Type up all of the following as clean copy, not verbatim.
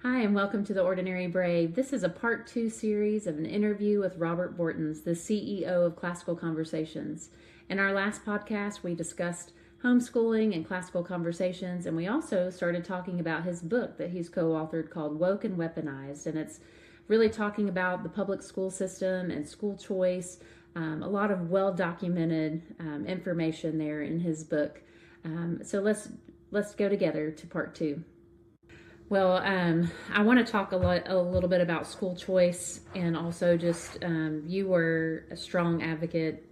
Hi, and welcome to The Ordinary Brave. This is a part two series of an interview with Robert Bortins, the CEO of Classical Conversations. In our last podcast, we discussed homeschooling and classical conversations, and we also started talking about his book that he's co authored called Woke and Weaponized. And it's really talking about the public school system and school choice, a lot of well documented information there in his book. So let's go together to part two. Well, I want to talk a little bit about school choice, and also just you were a strong advocate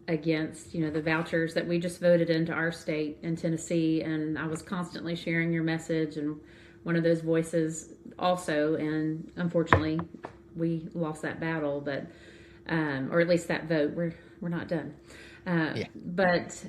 against, the vouchers that we just voted into our state in Tennessee, and I was constantly sharing your message and one of those voices also, and unfortunately, we lost that battle, but or at least that vote. We're not done, Yeah, but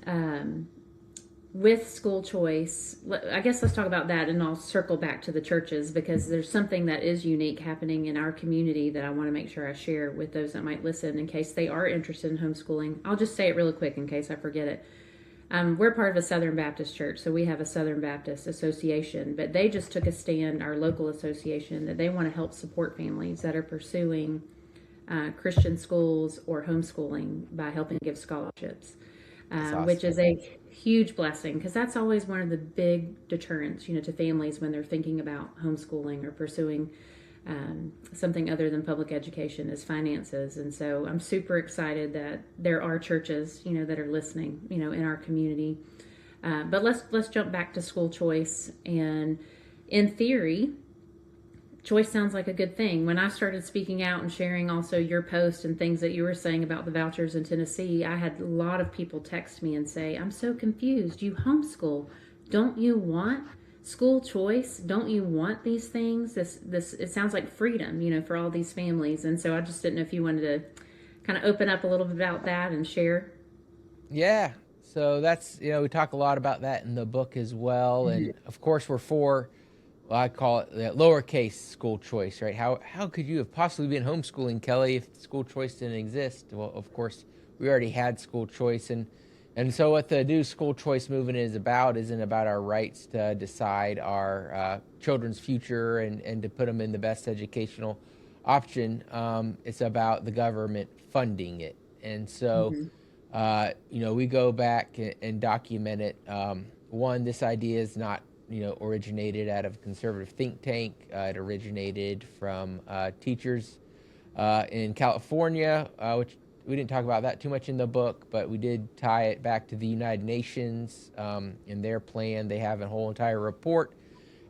with school choice, I guess let's talk about that, and I'll circle back to the churches because there's something that is unique happening in our community that I want to make sure I share with those that might listen in case they are interested in homeschooling. I'll just say it really quick in case I forget it. We're part of a Southern Baptist church, so we have a Southern Baptist association, but they just took a stand, our local association, that they want to help support families that are pursuing Christian schools or homeschooling by helping give scholarships, that's awesome. which is a huge blessing because that's always one of the big deterrents, to families when they're thinking about homeschooling or pursuing something other than public education is finances. And so I'm super excited that there are churches, that are listening, in our community. But let's jump back to school choice. And in theory, choice sounds like a good thing. When I started speaking out and sharing also your post and things that you were saying about the vouchers in Tennessee, I had a lot of people text me and say, I'm so confused. You homeschool. Don't you want school choice? Don't you want these things? This it sounds like freedom, for all these families. And so I just didn't know if you wanted to kind of open up a little bit about that and share. Yeah, so that's we talk a lot about that in the book as well, and of course we're for well, I call it the lowercase school choice, right? How could you have possibly been homeschooling, Kelly, if school choice didn't exist? Well, of course we already had school choice, and so what the new school choice movement is about isn't about our rights to decide our children's future and to put them in the best educational option. It's about the government funding it, and so Mm-hmm. we go back and document it. One, this idea is not originated out of a conservative think tank. It originated from teachers in California, which we didn't talk about that too much in the book, but we did tie it back to the United Nations in their plan. They have a whole entire report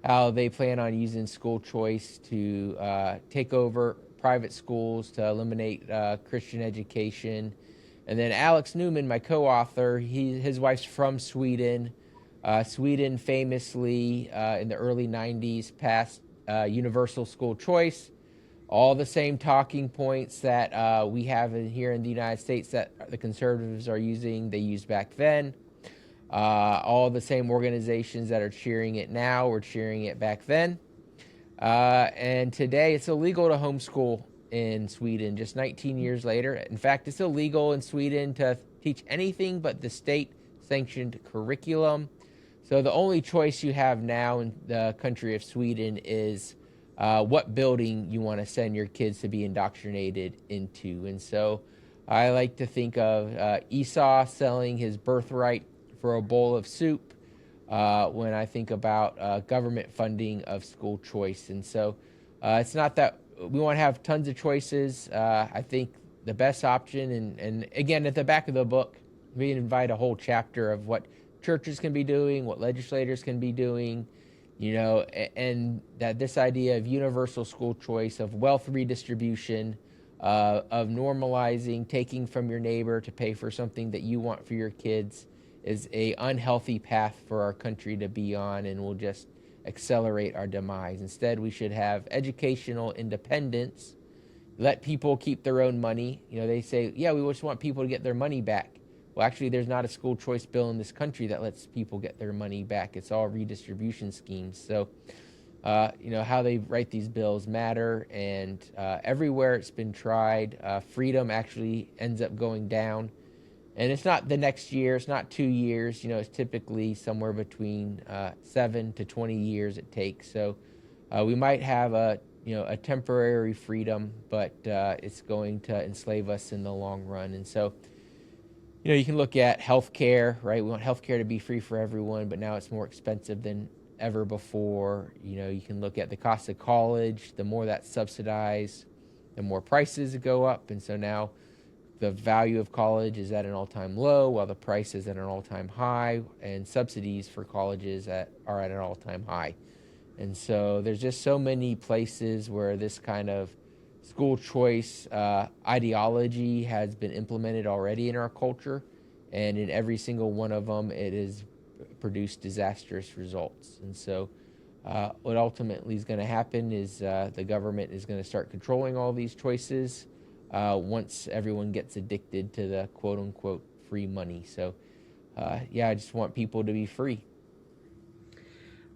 how they plan on using school choice to take over private schools, to eliminate Christian education. And then Alex Newman, my co-author, his wife's from Sweden. Sweden famously in the early 90s passed universal school choice. All the same talking points that we have here in the United States that the conservatives are using, they used back then. All the same organizations that are cheering it now were cheering it back then. And today it's illegal to homeschool in Sweden, just 19 years later. In fact, it's illegal in Sweden to teach anything but the state sanctioned curriculum. So the only choice you have now in the country of Sweden is what building you want to send your kids to be indoctrinated into. And so I like to think of Esau selling his birthright for a bowl of soup when I think about government funding of school choice. And so it's not that we want to have tons of choices. I think the best option, and again, at the back of the book, we invite a whole chapter of what churches can be doing, what legislators can be doing, and that this idea of universal school choice, of wealth redistribution, of normalizing taking from your neighbor to pay for something that you want for your kids is a unhealthy path for our country to be on, and will just accelerate our demise. Instead, we should have educational independence, let people keep their own money. They say, yeah, we just want people to get their money back. Well, actually, there's not a school choice bill in this country that lets people get their money back. It's all redistribution schemes. So, how they write these bills matter, and everywhere it's been tried, freedom actually ends up going down. And it's not the next year, it's not 2 years, it's typically somewhere between 7 to 20 years it takes. So We might have a temporary freedom, but it's going to enslave us in the long run. And so, you can look at healthcare, right? We want healthcare to be free for everyone, but now it's more expensive than ever before. You can look at the cost of college. The more that's subsidized, the more prices go up. And so now the value of college is at an all-time low, while the price is at an all-time high, and subsidies for colleges are at an all-time high. And so there's just so many places where this kind of school choice ideology has been implemented already in our culture, and in every single one of them, it has produced disastrous results. And so what ultimately is going to happen is the government is going to start controlling all these choices once everyone gets addicted to the quote-unquote free money. So, I just want people to be free.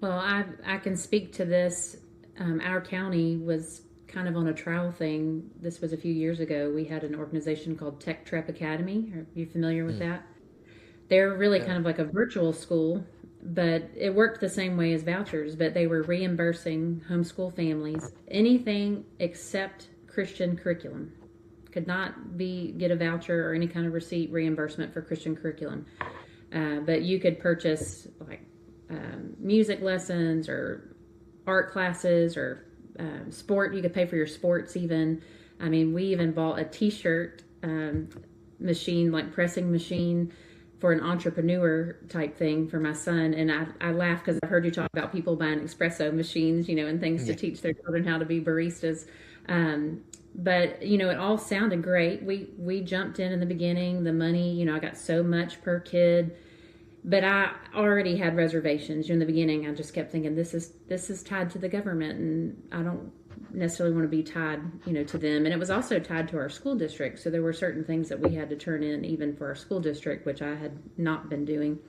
Well, I can speak to this. Our county was kind of on a trial thing. This was a few years ago. We had an organization called Tech Prep Academy. Are you familiar with that? They're really kind of like a virtual school, but it worked the same way as vouchers, but they were reimbursing homeschool families anything except Christian curriculum. Could not get a voucher or any kind of receipt reimbursement for Christian curriculum. But you could purchase like music lessons or art classes or sport. You could pay for your sports even. I mean, we even bought a t-shirt machine, like pressing machine for an entrepreneur type thing for my son. And I laugh because I've heard you talk about people buying espresso machines, and things to teach their children how to be baristas. But, it all sounded great. We jumped in the beginning, the money, I got so much per kid. But I already had reservations. In the beginning, I just kept thinking this is tied to the government, and I don't necessarily want to be tied, to them. And it was also tied to our school district. So there were certain things that we had to turn in even for our school district, which I had not been doing.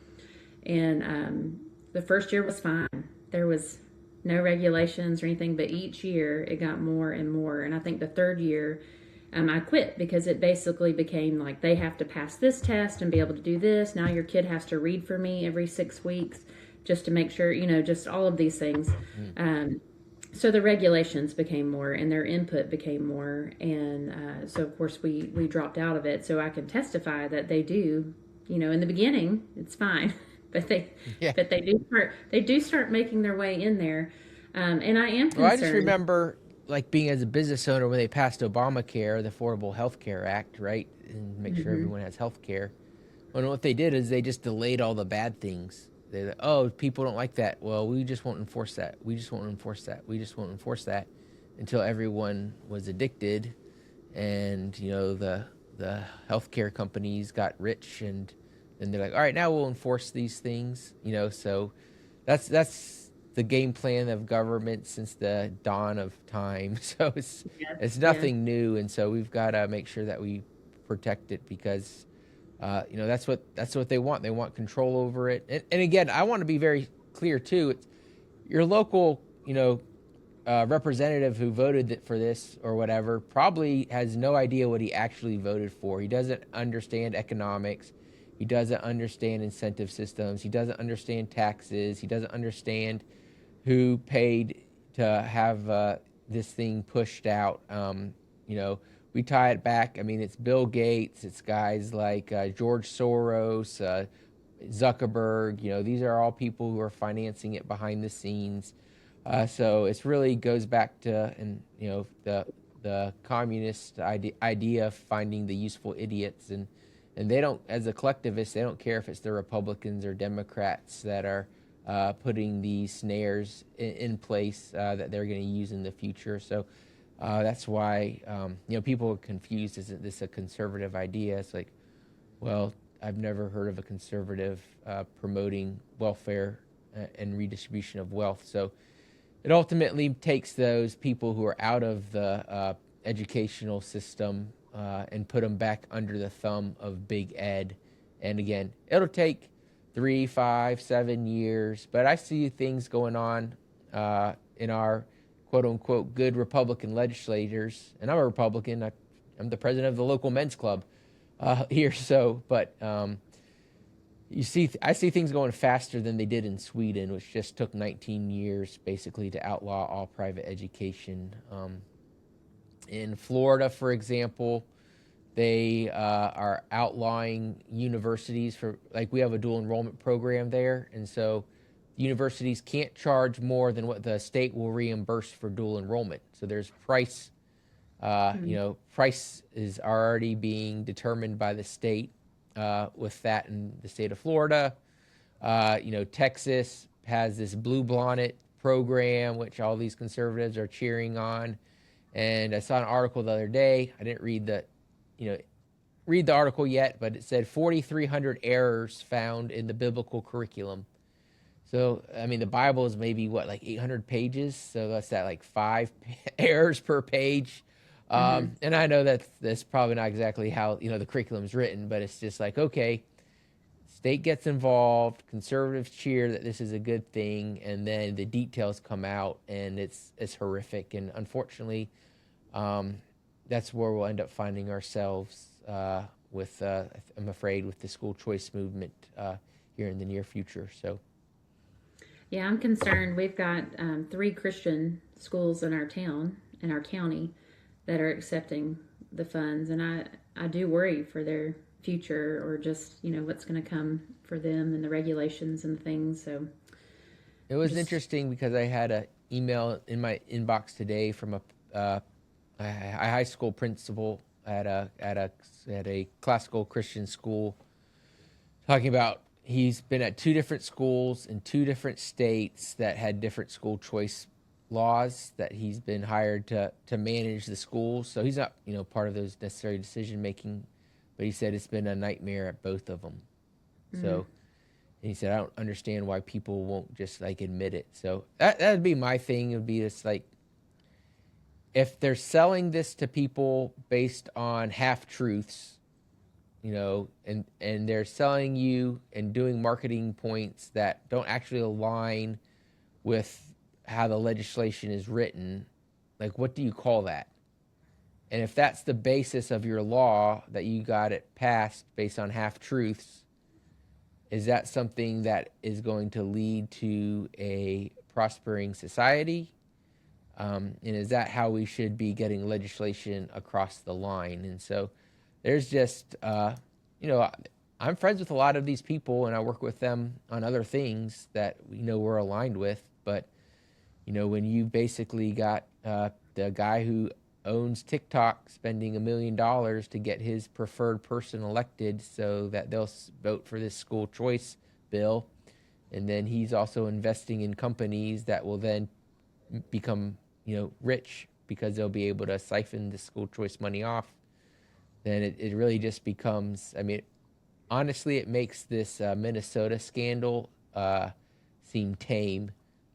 And the first year was fine. There was no regulations or anything, but each year it got more and more. And I think the third year, I quit because it basically became like they have to pass this test and be able to do this. Now your kid has to read for me every 6 weeks just to make sure, just all of these things. So the regulations became more and their input became more. And so, of course, we dropped out of it. So I can testify that they do, in the beginning, it's fine. But they do start making their way in there. And I am concerned. Well, I just remember being as a business owner when they passed Obamacare, the Affordable Health Care Act, right? And make sure everyone has health care. Well, what they did is they just delayed all the bad things. They're like, people don't like that. Well, we just won't enforce that. We just won't enforce that. We just won't enforce that until everyone was addicted. And, the healthcare companies got rich and they're like, all right, now we'll enforce these things, so that's the game plan of government since the dawn of time. So it's nothing new. And so we've got to make sure that we protect it because, that's what they want. They want control over it. And again, I want to be very clear too. It's your local, representative who voted for this or whatever probably has no idea what he actually voted for. He doesn't understand economics. He doesn't understand incentive systems. He doesn't understand taxes. He doesn't understand who paid to have this thing pushed out. We tie it back. I mean, it's Bill Gates. It's guys like George Soros, Zuckerberg. These are all people who are financing it behind the scenes. So it really goes back to the communist idea of finding the useful idiots and they don't, as a collectivist, they don't care if it's the Republicans or Democrats that are putting these snares in place that they're going to use in the future. So that's why people are confused. Isn't this a conservative idea? It's like, well, I've never heard of a conservative promoting welfare and redistribution of wealth. So it ultimately takes those people who are out of the educational system and put them back under the thumb of Big Ed. And again, it'll take 3, 5, 7 years, but I see things going on in our quote-unquote good Republican legislators, and I'm a Republican. I'm the president of the local men's club here, but I see things going faster than they did in Sweden, which just took 19 years basically to outlaw all private education. In Florida, for example, they are outlawing universities for, like, we have a dual enrollment program there, and so universities can't charge more than what the state will reimburse for dual enrollment. So there's price, price is already being determined by the state with that in the state of Florida. Texas has this Blue Bonnet program, which all these conservatives are cheering on. And I saw an article the other day. I didn't read the article yet, but it said 4,300 errors found in the biblical curriculum. So, I mean, the Bible is maybe like 800 pages. So that's like 5 errors per page. And I know that's probably not exactly how, the curriculum is written, but it's just like, okay, state gets involved, conservatives cheer that this is a good thing, and then the details come out, and it's horrific. And unfortunately, that's where we'll end up finding ourselves with, I'm afraid, with the school choice movement here in the near future. So, yeah, I'm concerned. We've got 3 Christian schools in our county, that are accepting the funds, and I do worry for their future, or just what's going to come for them and the regulations and things. So it was interesting because I had an email in my inbox today from a high school principal at a classical Christian school, talking about he's been at 2 different schools in 2 different states that had different school choice laws, that he's been hired to manage the schools. So he's not, part of those necessary decision making, but he said it's been a nightmare at both of them. So, and he said, I don't understand why people won't just like admit it. So that would be my thing. It would be just like, if they're selling this to people based on half truths, and they're selling you and doing marketing points that don't actually align with how the legislation is written, like, what do you call that? And if that's the basis of your law, that you got it passed based on half truths, is that something that is going to lead to a prospering society? And is that how we should be getting legislation across the line? And so there's just, I'm friends with a lot of these people, and I work with them on other things that we're aligned with. But, when you basically got the guy who owns TikTok spending $1 million to get his preferred person elected so that they'll vote for this school choice bill, and then he's also investing in companies that will then become, rich because they'll be able to siphon the school choice money off, then it really just becomes, honestly, it makes this Minnesota scandal seem tame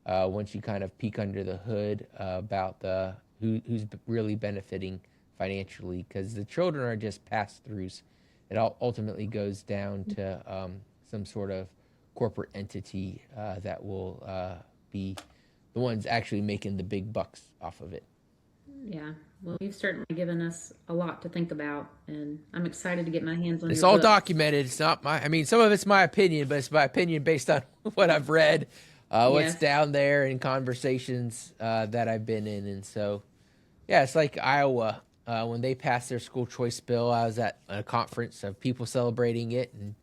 once you kind of peek under the hood about who's really benefiting financially, because the children are just pass-throughs. It all ultimately goes down to some sort of corporate entity that will be the ones actually making the big bucks off of it. Yeah, well, you've certainly given us a lot to think about, and I'm excited to get my hands on It's your all book. documented. It's not some of it's my opinion, but it's my opinion based on what I've read, what's down there in conversations that I've been in. And so, yeah, it's like Iowa. When they passed their school choice bill, I was at a conference of people celebrating it, and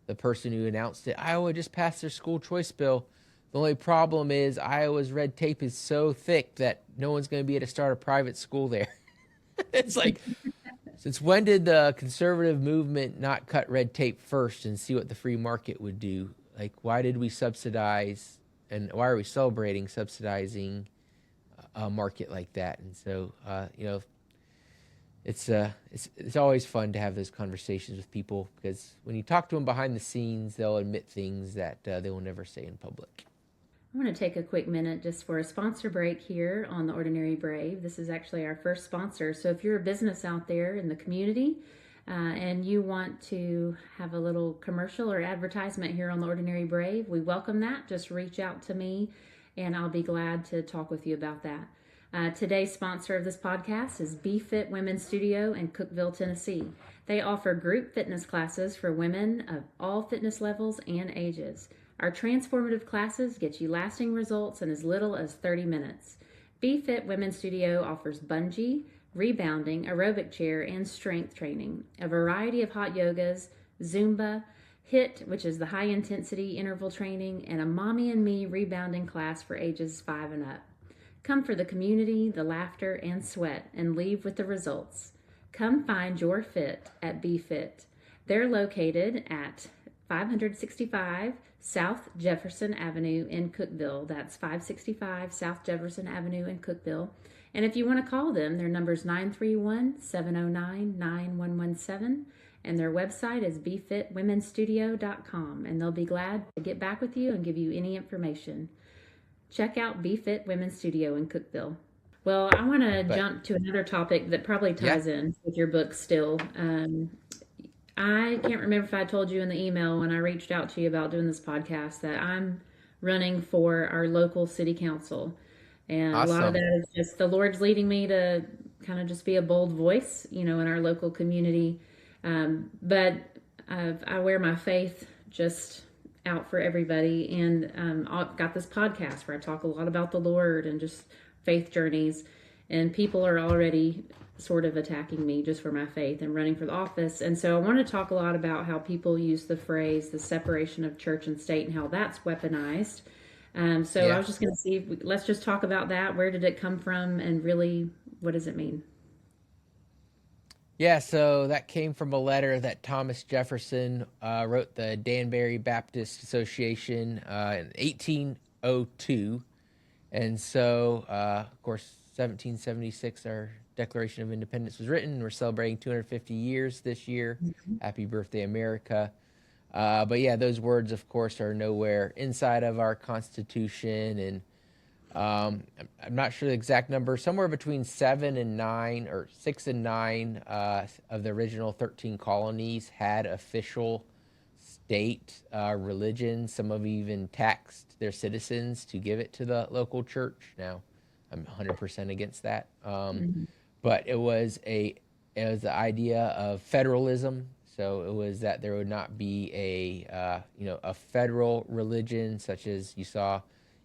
the person who announced it, Iowa just passed their school choice bill. The only problem is Iowa's red tape is so thick that no one's going to be able to start a private school there. It's like, since when did the conservative movement not cut red tape first and see what the free market would do? Like, why did we subsidize, and why are we celebrating subsidizing a market like that? And so, it's always fun to have those conversations with people, because when you talk to them behind the scenes, they'll admit things that they will never say in public. I want to take a quick minute just for a sponsor break here on The Ordinary Brave. This is actually our first sponsor. So if you're a business out there in the community and you want to have a little commercial or advertisement here on The Ordinary Brave, we welcome that. Just reach out to me and I'll be glad to talk with you about that. Today's sponsor of this podcast is BeFit Women's Studio in Cookeville, Tennessee. They offer group fitness classes for women of all fitness levels and ages. Our transformative classes get you lasting results in as little as 30 minutes. BeFit Women's Studio offers bungee, rebounding, aerobic chair, and strength training, a variety of hot yogas, Zumba, HIIT, which is the high intensity interval training, and a Mommy and Me rebounding class for ages 5 and up. Come for the community, the laughter, and sweat, and leave with the results. Come find your fit at BeFit. They're located at 565 South Jefferson Avenue in Cookeville. That's 565 South Jefferson Avenue in Cookeville. And if you want to call them, their number is 931-709-9117. And their website is befitwomenstudio.com. And they'll be glad to get back with you and give you any information. Check out BeFit Women's Studio in Cookeville. Well, I want to jump to another topic that probably ties in with your book still. I can't remember if I told you in the email when I reached out to you about doing this podcast that I'm running for our local city council. And awesome. A lot of that is just the Lord's leading me to kind of just be a bold voice, in our local community. But I wear my faith just out for everybody. And I've got this podcast where I talk a lot about the Lord and just faith journeys. And people are already sort of attacking me just for my faith and running for the office. And so I want to talk a lot about how people use the phrase, the separation of church and state, and how that's weaponized. I was just going to see, let's just talk about that. Where did it come from? And really, what does it mean? Yeah, so that came from a letter that Thomas Jefferson wrote the Danbury Baptist Association in 1802. And so, of course, 1776, our Declaration of Independence was written. We're celebrating 250 years this year. Mm-hmm. Happy birthday, America. But yeah, those words, of course, are nowhere inside of our Constitution. And I'm not sure the exact number, somewhere between 7 and 9 or 6 and 9 of the original 13 colonies had official state religion. Some have even taxed their citizens to give it to the local church. Now, I'm 100% against that. But it was the idea of federalism. So it was that there would not be a federal religion such as you saw,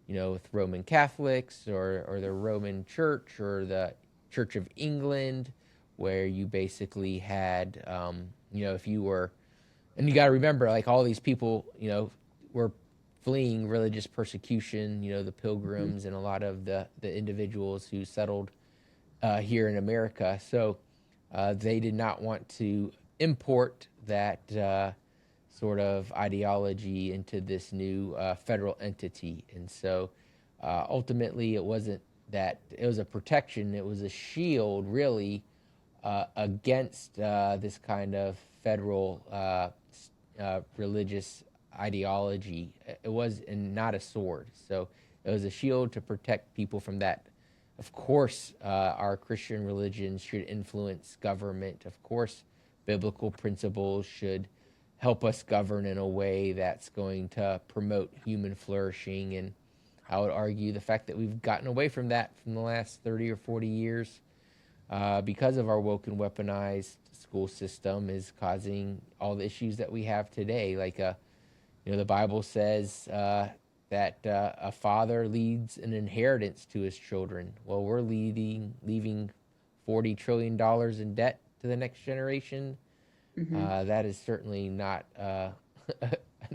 with Roman Catholics or the Roman Church or the Church of England, where you basically had, if you were, and you got to remember, like all these people, were fleeing religious persecution, the Pilgrims and a lot of the individuals who settled here in America. So they did not want to import that sort of ideology into this new federal entity. And so ultimately it wasn't that it was a protection, it was a shield really against this kind of federal religious ideology. It was not a sword. So it was a shield to protect people from that. Of course, our Christian religion should influence government. Of course, biblical principles should help us govern in a way that's going to promote human flourishing. And I would argue the fact that we've gotten away from that from the last 30 or 40 years because of our woke and weaponized school system is causing all the issues that we have today. Like, the Bible says that a father leaves an inheritance to his children. Well, we're leaving $40 trillion in debt to the next generation. Mm-hmm. That is certainly not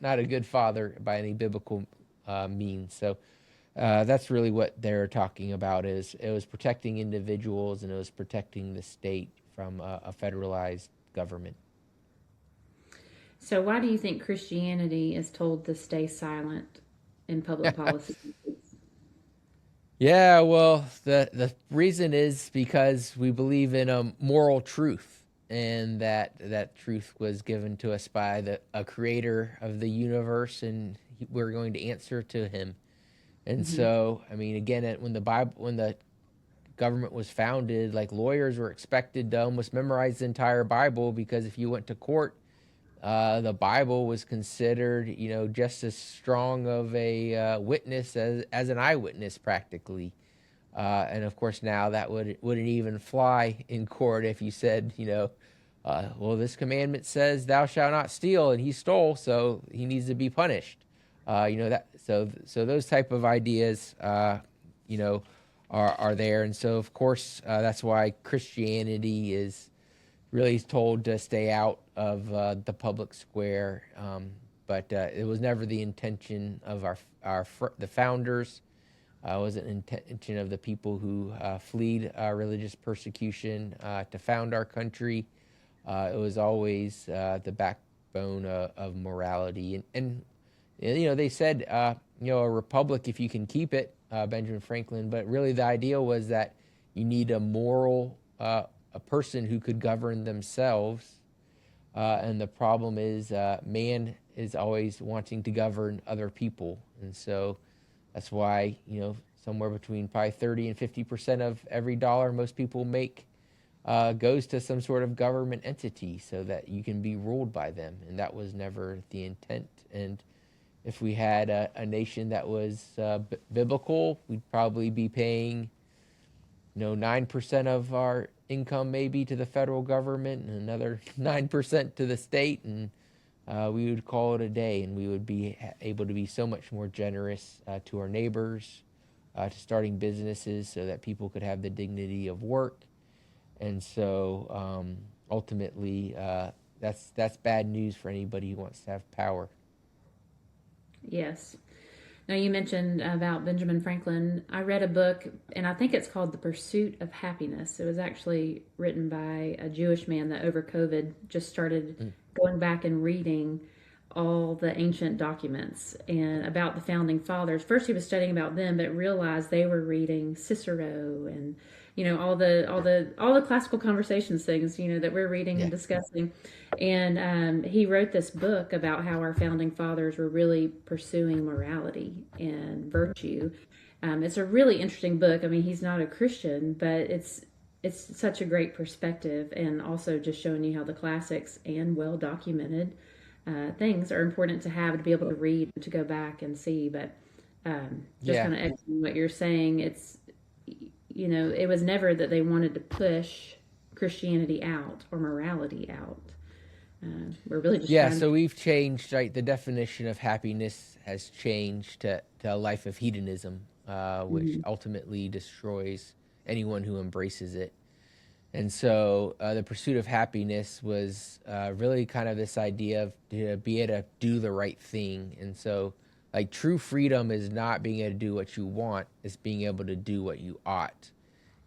not a good father by any biblical means. So that's really what they're talking about. Is it was protecting individuals and it was protecting the state from a federalized government. So why do you think Christianity is told to stay silent in public policy? Yeah, well, the reason is because we believe in a moral truth, and that truth was given to us by a creator of the universe, and we're going to answer to him. And mm-hmm. So, I mean, again, when the government was founded, like lawyers were expected to almost memorize the entire Bible, because if you went to court, the Bible was considered, just as strong of a witness as an eyewitness, practically. And of course, now that wouldn't even fly in court if you said, well, this commandment says thou shalt not steal, and he stole, so he needs to be punished. That so those type of ideas, you know, are there, and so of course that's why Christianity is really told to stay out of the public square. But it was never the intention of the founders. It was an intention of the people who fled religious persecution to found our country. It was always the backbone of morality, and they said a republic if you can keep it, Benjamin Franklin. But really, the idea was that you need a moral a person who could govern themselves. And the problem is man is always wanting to govern other people. And so that's why, somewhere between probably 30 and 50% of every dollar most people make goes to some sort of government entity so that you can be ruled by them. And that was never the intent. And if we had a nation that was biblical, we'd probably be paying 9% of our income maybe to the federal government and another 9% to the state, and we would call it a day, and we would be able to be so much more generous to our neighbors, to starting businesses so that people could have the dignity of work. And so ultimately, that's bad news for anybody who wants to have power. Yes. Now, you mentioned about Benjamin Franklin. I read a book, and I think it's called The Pursuit of Happiness. It was actually written by a Jewish man that over COVID just started going back and reading all the ancient documents and about the founding fathers. First, he was studying about them, but realized they were reading Cicero and all the classical conversations things that we're reading and discussing. And he wrote this book about how our founding fathers were really pursuing morality and virtue. It's a really interesting book. I mean, he's not a Christian, but it's such a great perspective, and also just showing you how the classics and well documented things are important to have, to be able to read and to go back and see. But just kind of echoing what you're saying, it's it was never that they wanted to push Christianity out or morality out. We're really just so we've changed, right? The definition of happiness has changed to a life of hedonism, which ultimately destroys anyone who embraces it. And so the pursuit of happiness was really kind of this idea of to be able to do the right thing. And so like true freedom is not being able to do what you want, it's being able to do what you ought.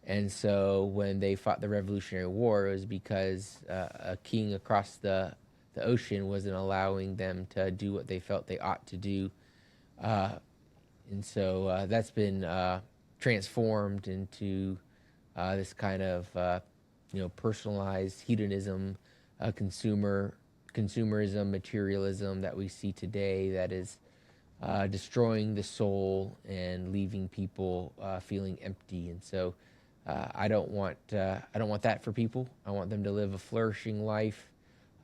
And so when they fought the Revolutionary War, it was because a king across the ocean wasn't allowing them to do what they felt they ought to do. And so that's been transformed into this kind of personalized hedonism, consumerism, materialism that we see today, that is destroying the soul and leaving people feeling empty. And so I don't want that for people. I want them to live a flourishing life,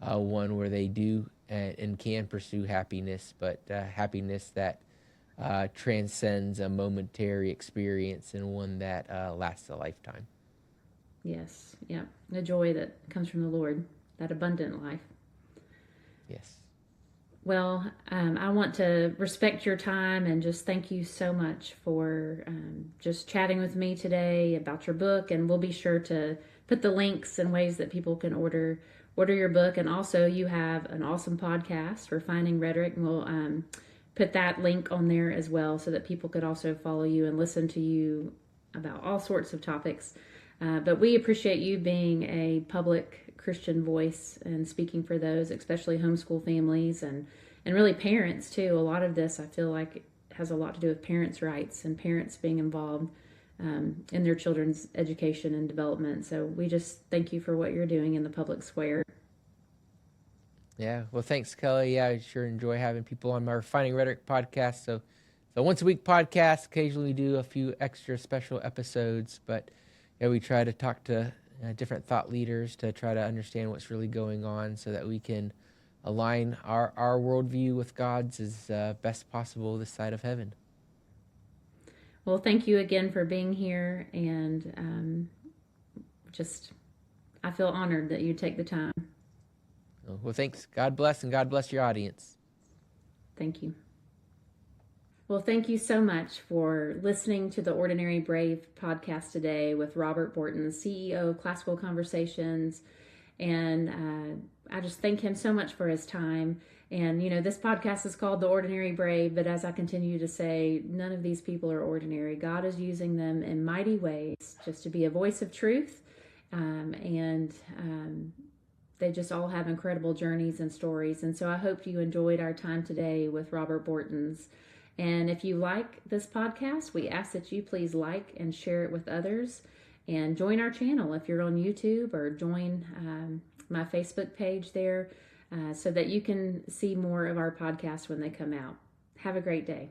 one where they do and can pursue happiness, but happiness that transcends a momentary experience and one that lasts a lifetime. Yes, yeah, the joy that comes from the Lord, that abundant life. Yes. Well, I want to respect your time and just thank you so much for just chatting with me today about your book. And we'll be sure to put the links and ways that people can order your book. And also, you have an awesome podcast, Refining Rhetoric, and we'll put that link on there as well, so that people could also follow you and listen to you about all sorts of topics. But we appreciate you being a public Christian voice and speaking for those, especially homeschool families and really parents too. A lot of this, I feel like, has a lot to do with parents' rights and parents being involved in their children's education and development. So we just thank you for what you're doing in the public square. Yeah, well, thanks, Kelly. Yeah, I sure enjoy having people on my Refining Rhetoric podcast. So once a week podcast. Occasionally we do a few extra special episodes, but we try to talk to different thought leaders to try to understand what's really going on, so that we can align our worldview with God's as best possible this side of heaven. Well, thank you again for being here, and I feel honored that you take the time. Well, thanks. God bless, and God bless your audience. Thank you. Well, thank you so much for listening to the Ordinary Brave podcast today with Robert Bortins, CEO of Classical Conversations. And I just thank him so much for his time. And, this podcast is called The Ordinary Brave, but as I continue to say, none of these people are ordinary. God is using them in mighty ways just to be a voice of truth. They just all have incredible journeys and stories. And so I hope you enjoyed our time today with Robert Bortins. And if you like this podcast, we ask that you please like and share it with others, and join our channel if you're on YouTube, or join my Facebook page there so that you can see more of our podcasts when they come out. Have a great day.